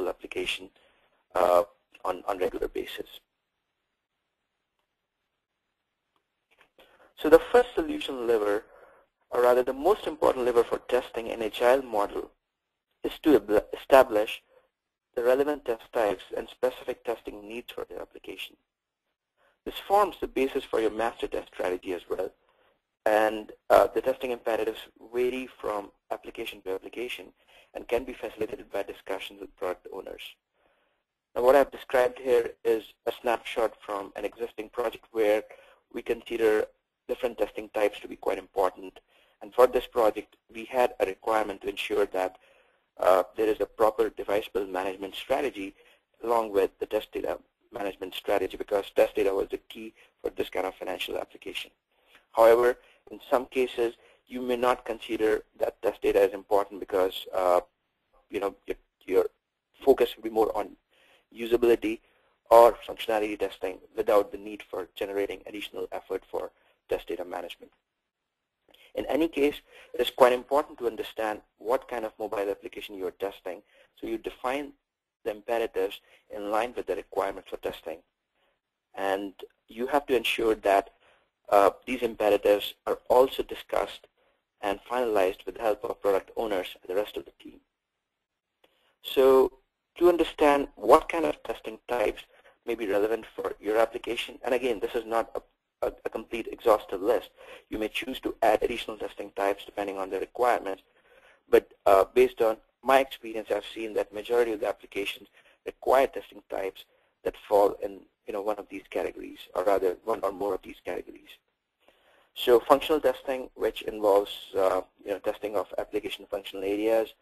application on regular basis. So the first solution lever, or rather the most important lever for testing an agile model, is to establish the relevant test types and specific testing needs for the application. This forms the basis for your master test strategy as well, and the testing imperatives vary from application to application and can be facilitated by discussions with product owners. Now, what I've described here is a snapshot from an existing project where we consider different testing types to be quite important. And for this project, we had a requirement to ensure that there is a proper device build management strategy along with the test data management strategy, because test data was the key for this kind of financial application. However, in some cases, you may not consider that test data is important because your focus will be more on usability or functionality testing without the need for generating additional effort for test data management. In any case, it is quite important to understand what kind of mobile application you are testing, so you define the imperatives in line with the requirements for testing. And you have to ensure that these imperatives are also discussed and finalized with the help of product owners and the rest of the team. So to understand what kind of testing types may be relevant for your application, and again, this is not a complete exhaustive list. You may choose to add additional testing types depending on the requirements, but based on my experience, I've seen that majority of the applications require testing types that fall in one of these categories, or rather one or more of these categories. So functional testing, which involves testing of application functional areas,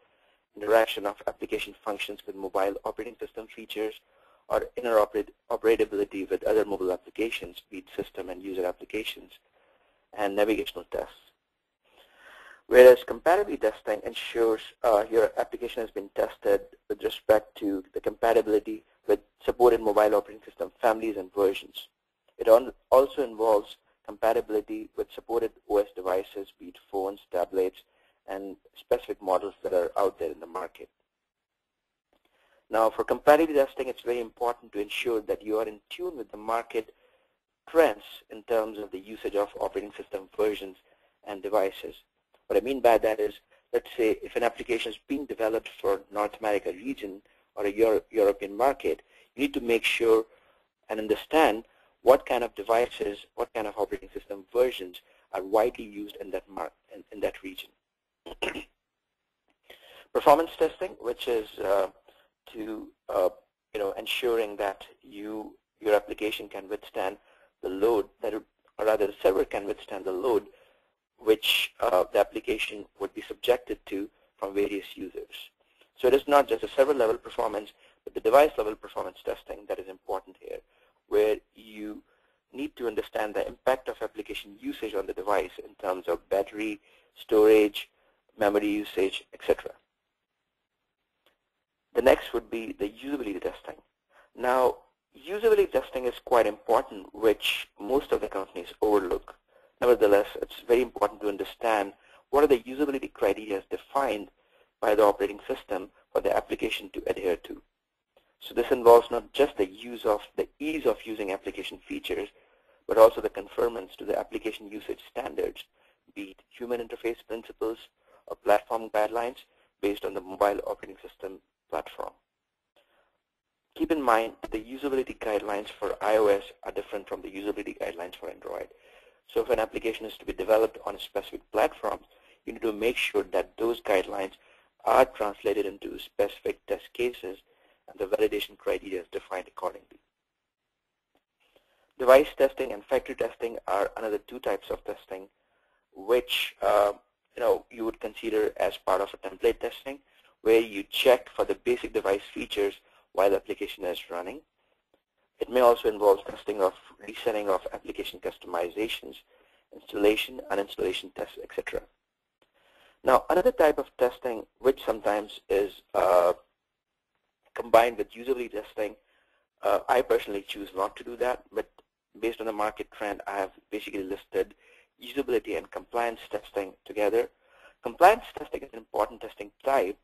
interaction of application functions with mobile operating system features, or interoperability with other mobile applications, be it system and user applications, and navigational tests. Whereas compatibility testing ensures your application has been tested with respect to the compatibility with supported mobile operating system families and versions. It also involves compatibility with supported OS devices, be it phones, tablets, and specific models that are out there in the market. Now, for compatibility testing, it's very important to ensure that you are in tune with the market trends in terms of the usage of operating system versions and devices. What I mean by that is, let's say if an application is being developed for North America region or a European market, you need to make sure and understand what kind of devices, what kind of operating system versions are widely used in that region. Performance testing, which is to ensuring that your application can withstand the load, or rather the server can withstand the load which the application would be subjected to from various users. So it is not just a server level performance, but the device level performance testing that is important here, where you need to understand the impact of application usage on the device in terms of battery, storage, memory usage, etc. The next would be the usability testing. Now, usability testing is quite important, which most of the companies overlook. Nevertheless, it's very important to understand what are the usability criteria defined by the operating system for the application to adhere to. So this involves not just the ease of using application features, but also the conformance to the application usage standards, be it human interface principles or platform guidelines based on the mobile operating system platform. Keep in mind that the usability guidelines for iOS are different from the usability guidelines for Android. So if an application is to be developed on a specific platform, you need to make sure that those guidelines are translated into specific test cases and the validation criteria is defined accordingly. Device testing and factory testing are another two types of testing which you would consider as part of a template testing, where you check for the basic device features while the application is running. It may also involve testing of resetting of application customizations, installation, uninstallation tests, etc. Now, another type of testing which sometimes is combined with usability testing, I personally choose not to do that, but based on the market trend, I have basically listed usability and compliance testing together. Compliance testing is an important testing type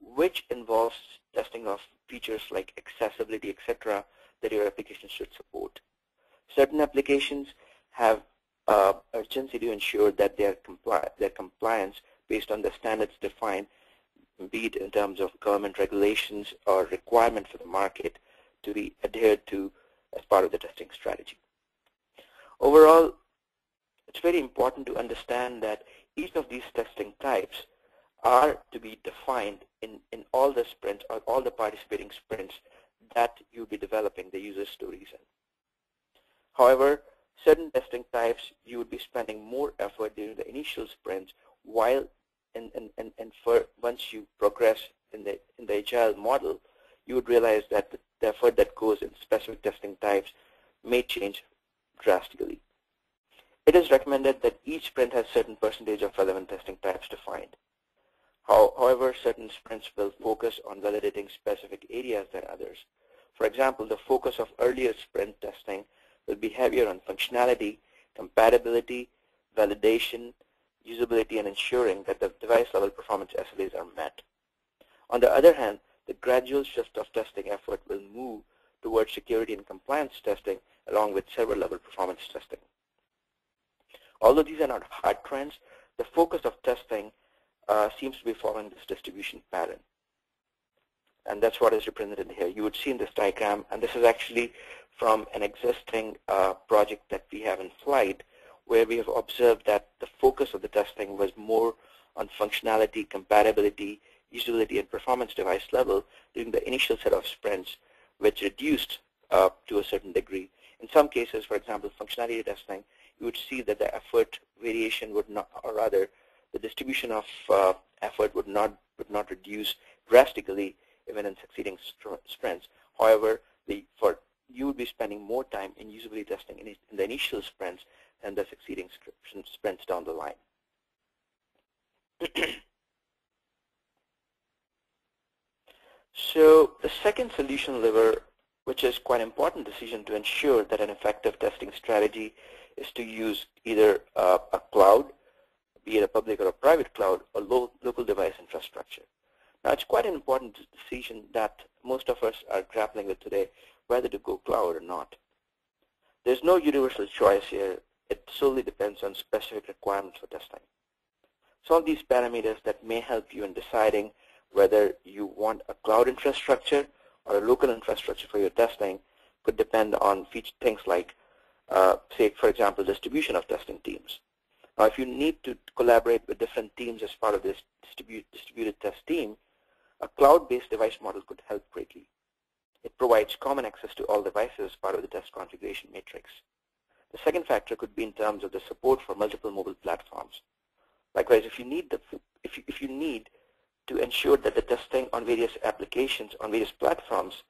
which involves testing of features like accessibility, etc., that your application should support. Certain applications have urgency to ensure that their compliance based on the standards defined, be it in terms of government regulations or requirement for the market, to be adhered to as part of the testing strategy. Overall, it's very important to understand that each of these testing types are to be defined in all the sprints or all the participating sprints that you'll be developing the user stories in. However, certain testing types you would be spending more effort during the initial sprints, while once you progress in the Agile model, you would realize that the effort that goes in specific testing types may change drastically. It is recommended that each sprint has certain percentage of relevant testing types defined. However, certain sprints will focus on validating specific areas than others. For example, the focus of earlier sprint testing will be heavier on functionality, compatibility, validation, usability, and ensuring that the device-level performance SLAs are met. On the other hand, the gradual shift of testing effort will move towards security and compliance testing along with server-level performance testing. Although these are not hard trends, the focus of testing seems to be following this distribution pattern. And that's what is represented here. You would see in this diagram, and this is actually from an existing project that we have in flight, where we have observed that the focus of the testing was more on functionality, compatibility, usability, and performance device level during the initial set of sprints, which reduced to a certain degree. In some cases, for example, functionality testing, you would see that the effort variation would not, or rather, the distribution of effort would not reduce drastically even in succeeding sprints. However, you would be spending more time in usability testing in the initial sprints than the succeeding sprints down the line. So the second solution lever, which is quite an important decision to ensure that an effective testing strategy, is to use either a cloud, be it a public or a private cloud, or local device infrastructure. Now, it's quite an important decision that most of us are grappling with today, whether to go cloud or not. There's no universal choice here. It solely depends on specific requirements for testing. Some of these parameters that may help you in deciding whether you want a cloud infrastructure or a local infrastructure for your testing could depend on things like, say, for example, distribution of testing teams. Now, if you need to collaborate with different teams as part of this distributed test team, a cloud-based device model could help greatly. It provides common access to all devices as part of the test configuration matrix. The second factor could be in terms of the support for multiple mobile platforms. Likewise, if you need to ensure that the testing on various applications on various platforms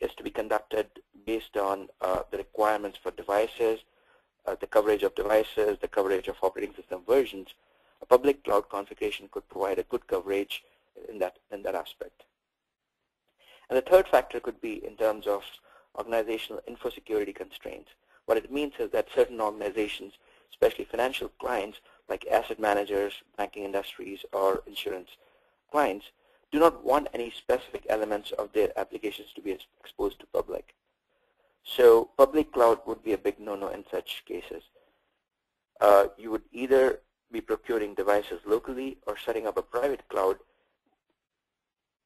is to be conducted based on the requirements for devices, the coverage of devices, the coverage of operating system versions, a public cloud configuration could provide a good coverage in that aspect. And the third factor could be in terms of organizational info security constraints. What it means is that certain organizations, especially financial clients like asset managers, banking industries, or insurance clients, do not want any specific elements of their applications to be exposed to public. So public cloud would be a big no-no in such cases. You would either be procuring devices locally or setting up a private cloud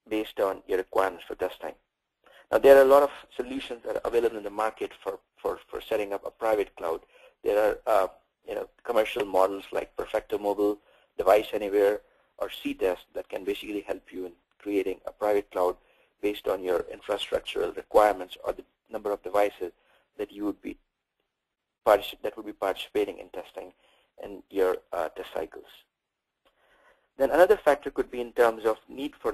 based on your requirements for testing. Now, there are a lot of solutions that are available in the market for setting up a private cloud. There are commercial models like Perfecto Mobile, Device Anywhere, or C-Test that can basically help you in creating a private cloud based on your infrastructural requirements or the number of devices that you would be participating in testing in your test cycles. Then another factor could be in terms of need for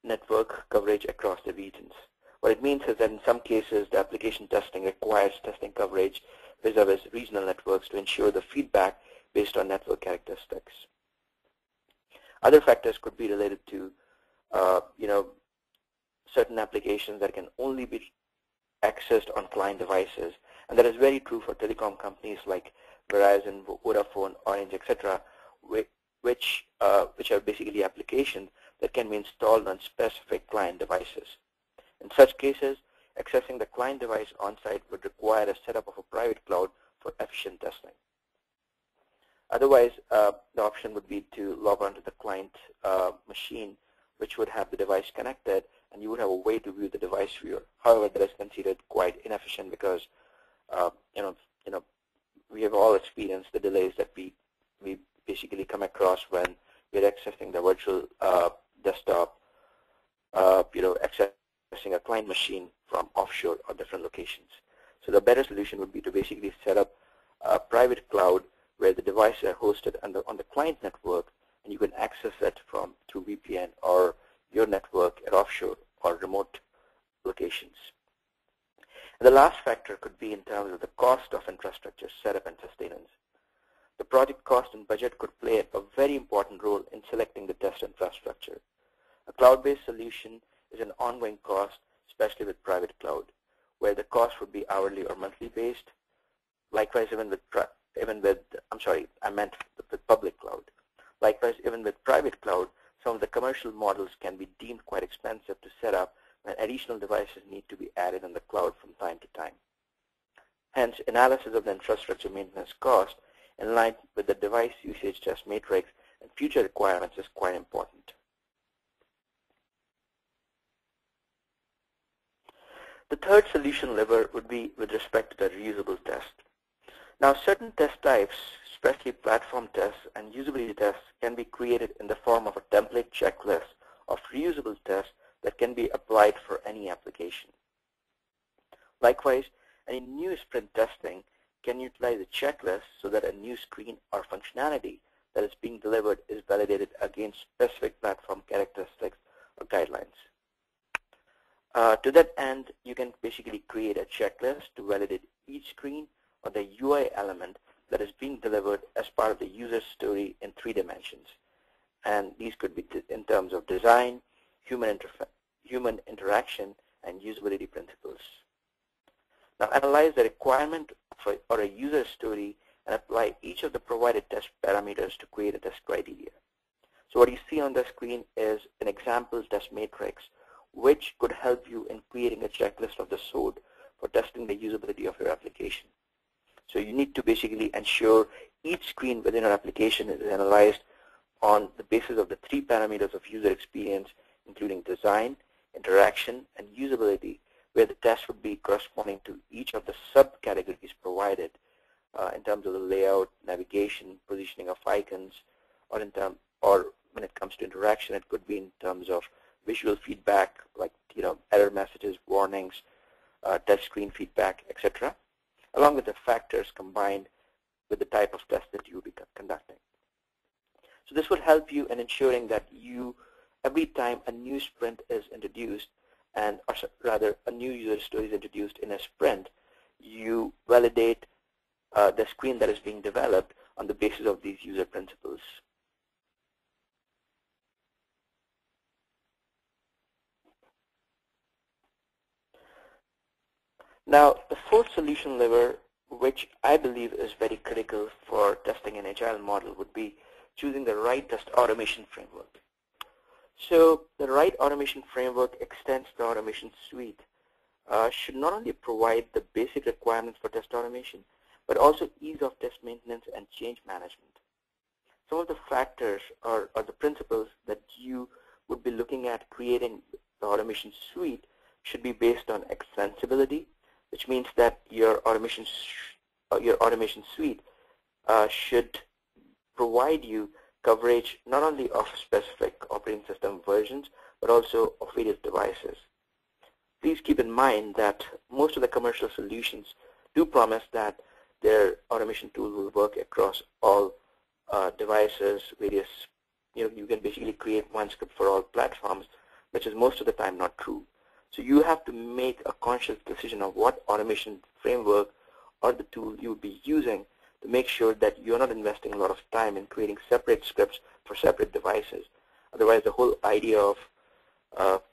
network coverage across the regions. What it means is that in some cases the application testing requires testing coverage vis-a-vis regional networks to ensure the feedback based on network characteristics. Other factors could be related to certain applications that can only be accessed on client devices, and that is very true for telecom companies like Verizon, Vodafone, Orange, etc., which are basically applications that can be installed on specific client devices. In such cases, accessing the client device on-site would require a setup of a private cloud for efficient testing. Otherwise, the option would be to log onto the client machine, which would have the device connected, and you would have a way to view the device viewer. However, that is considered quite inefficient because we have all experienced the delays that we basically come across when we're accessing the virtual desktop, accessing a client machine from offshore or different locations. So the better solution would be to basically set up a private cloud where the devices are hosted on the client network, and you can access it through VPN or your network at offshore or remote locations. And the last factor could be in terms of the cost of infrastructure setup and sustenance. The project cost and budget could play a very important role in selecting the test infrastructure. A cloud-based solution is an ongoing cost, especially with private cloud, where the cost would be hourly or monthly based. Likewise, even with public cloud. Likewise, even with private cloud, some of the commercial models can be deemed quite expensive to set up when additional devices need to be added on the cloud from time to time. Hence, analysis of the infrastructure maintenance cost in line with the device usage test matrix and future requirements is quite important. The third solution lever would be with respect to the reusable test. Now, certain test types, especially platform tests and usability tests, can be created in the form of a template checklist of reusable tests that can be applied for any application. Likewise, any new sprint testing can utilize a checklist so that a new screen or functionality that is being delivered is validated against specific platform characteristics or guidelines. To that end, you can basically create a checklist to validate each screen or the UI element that is being delivered as part of the user story in 3 dimensions. And these could be in terms of design, human interaction, and usability principles. Now, analyze the requirement for a user story and apply each of the provided test parameters to create a test criteria. So what you see on the screen is an example test matrix, which could help you in creating a checklist of the sort for testing the usability of your application. So you need to basically ensure each screen within your application is analyzed on the basis of the 3 parameters of user experience, including design, interaction, and usability, where the test would be corresponding to each of the subcategories provided in terms of the layout, navigation, positioning of icons, or when it comes to interaction, it could be in terms of visual feedback, like error messages, warnings, touch screen feedback, etc., along with the factors combined with the type of test that you will be conducting. So this would help you in ensuring that every time a new sprint is introduced, or rather a new user story is introduced in a sprint, you validate the screen that is being developed on the basis of these user principles. Now, the fourth solution lever, which I believe is very critical for testing an agile model, would be choosing the right test automation framework. So the right automation framework extends the automation suite, should not only provide the basic requirements for test automation, but also ease of test maintenance and change management. Some of the factors or the principles that you would be looking at creating the automation suite should be based on extensibility, which means that your automation suite should provide you coverage not only of specific operating system versions, but also of various devices. Please keep in mind that most of the commercial solutions do promise that their automation tool will work across all devices, various, you can basically create one script for all platforms, which is most of the time not true. So you have to make a conscious decision of what automation framework or the tool you will be using to make sure that you're not investing a lot of time in creating separate scripts for separate devices. Otherwise, the whole idea of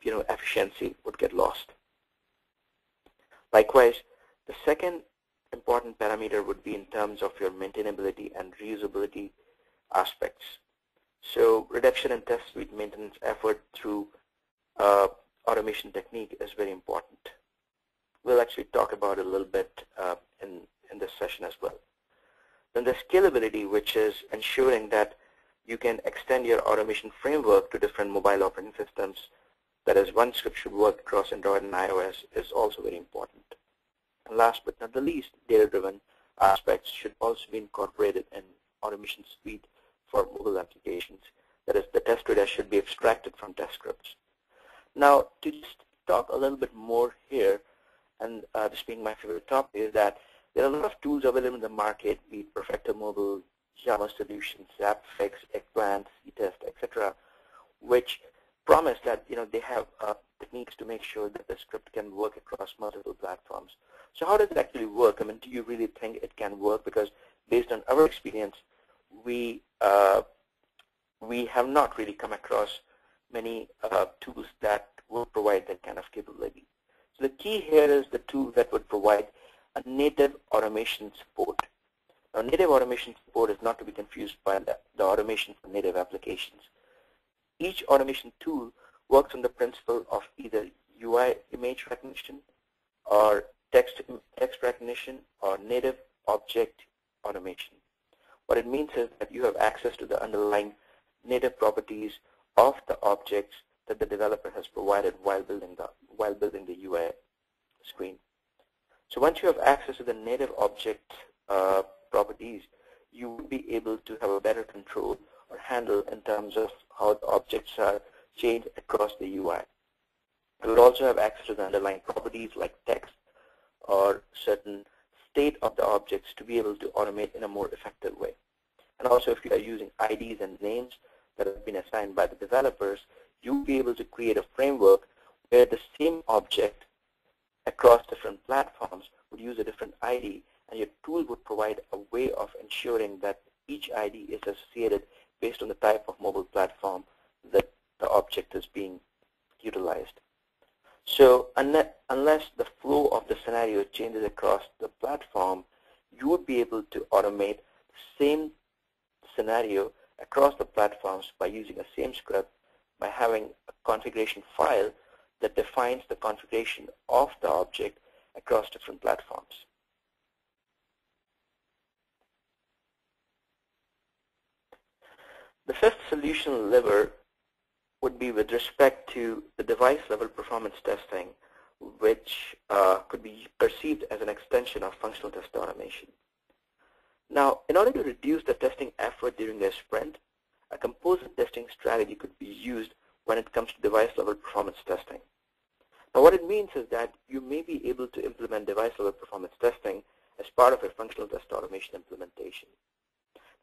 efficiency would get lost. Likewise, the second important parameter would be in terms of your maintainability and reusability aspects. So reduction in test suite maintenance effort through automation technique is very important. We'll actually talk about it a little bit in this session as well. Then the scalability, which is ensuring that you can extend your automation framework to different mobile operating systems. That is, one script should work across Android and iOS, is also very important. And last but not the least, data-driven aspects should also be incorporated in automation suite for mobile applications. That is, the test data should be extracted from test scripts. Now, to just talk a little bit more here, and this being my favorite topic, is that there are a lot of tools available in the market, be it Perfecto Mobile, Java Solutions, ZapFix, Eggplant, CTest, etc., which promise that they have techniques to make sure that the script can work across multiple platforms. So how does it actually work? I mean, do you really think it can work? Because based on our experience, we have not really come across many tools that will provide that kind of capability. So the key here is the tool that would provide a native automation support. Now, native automation support is not to be confused by the automation for native applications. Each automation tool works on the principle of either UI image recognition or text recognition or native object automation. What it means is that you have access to the underlying native properties of the objects that the developer has provided while building the UI screen. So once you have access to the native object properties, you will be able to have a better control or handle in terms of how the objects are changed across the UI. You will also have access to the underlying properties like text or certain state of the objects to be able to automate in a more effective way. And also, if you are using IDs and names that have been assigned by the developers, you'll be able to create a framework where the same object across different platforms would use a different ID, and your tool would provide a way of ensuring that each ID is associated based on the type of mobile platform that the object is being utilized. So unless the flow of the scenario changes across the platform, you would be able to automate the same scenario across the platforms by using a same script, by having a configuration file that defines the configuration of the object across different platforms. The fifth solution lever would be with respect to the device level performance testing, which could be perceived as an extension of functional test automation. Now, in order to reduce the testing effort during a sprint, a composite testing strategy could be used when it comes to device level performance testing. Now, what it means is that you may be able to implement device level performance testing as part of a functional test automation implementation.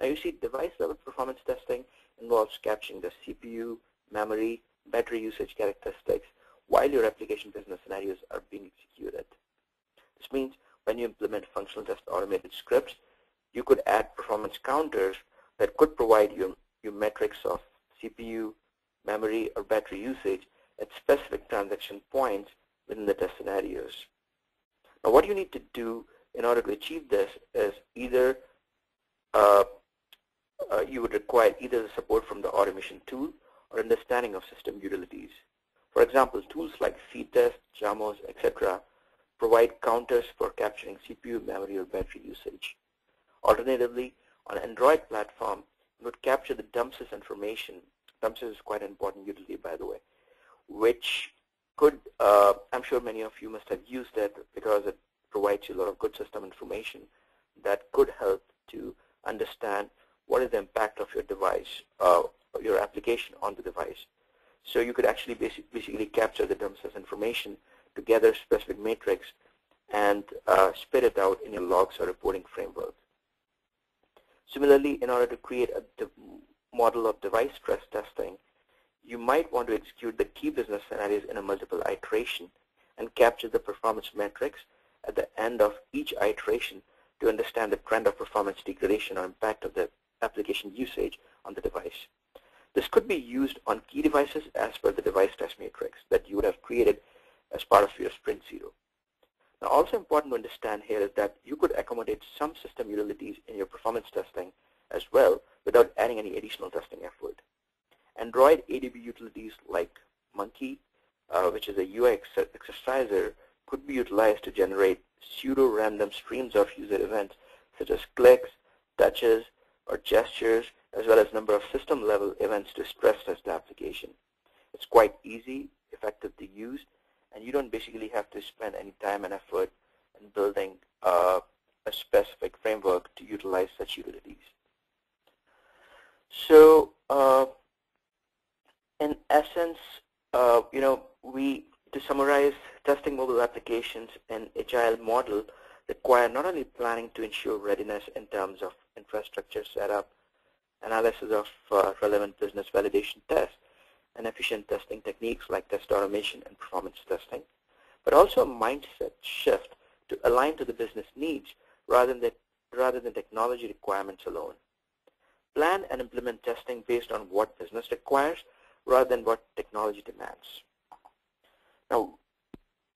Now, you see, device level performance testing involves capturing the CPU, memory, battery usage characteristics while your application business scenarios are being executed. This means when you implement functional test automated scripts, you could add performance counters that could provide you metrics of CPU, memory, or battery usage at specific transaction points within the test scenarios. Now, what you need to do in order to achieve this is either you would require either the support from the automation tool or understanding of system utilities. For example, tools like CTest, JAMOS, etc. provide counters for capturing CPU, memory, or battery usage. Alternatively, on an Android platform, you would capture the dump-sys information. Dump-sys is quite an important utility, by the way, which could, I'm sure many of you must have used it because it provides you a lot of good system information that could help to understand what is the impact of your device, your application on the device. So you could actually basically capture the dump-sys information to gather specific metrics and spit it out in your logs or reporting framework. Similarly, in order to create a model of device stress testing, you might want to execute the key business scenarios in a multiple iteration and capture the performance metrics at the end of each iteration to understand the trend of performance degradation or impact of the application usage on the device. This could be used on key devices as per the device test matrix that you would have created as part of your Sprint Zero. Now, also important to understand here is that you could accommodate some system utilities in your performance testing as well without adding any additional testing effort. Android ADB utilities like Monkey, which is a UI exerciser, could be utilized to generate pseudo-random streams of user events such as clicks, touches, or gestures, as well as number of system-level events to stress test the application. It's quite easy, effective to use, and you don't basically have to spend any time and effort in building a specific framework to utilize such utilities. So, in essence, to summarize, testing mobile applications in Agile model require not only planning to ensure readiness in terms of infrastructure setup, analysis of relevant business validation tests, and efficient testing techniques like test automation and performance testing, but also a mindset shift to align to the business needs rather than technology requirements alone. Plan and implement testing based on what business requires rather than what technology demands. Now,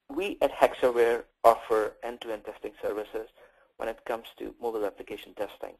we at Hexaware offer end-to-end testing services when it comes to mobile application testing.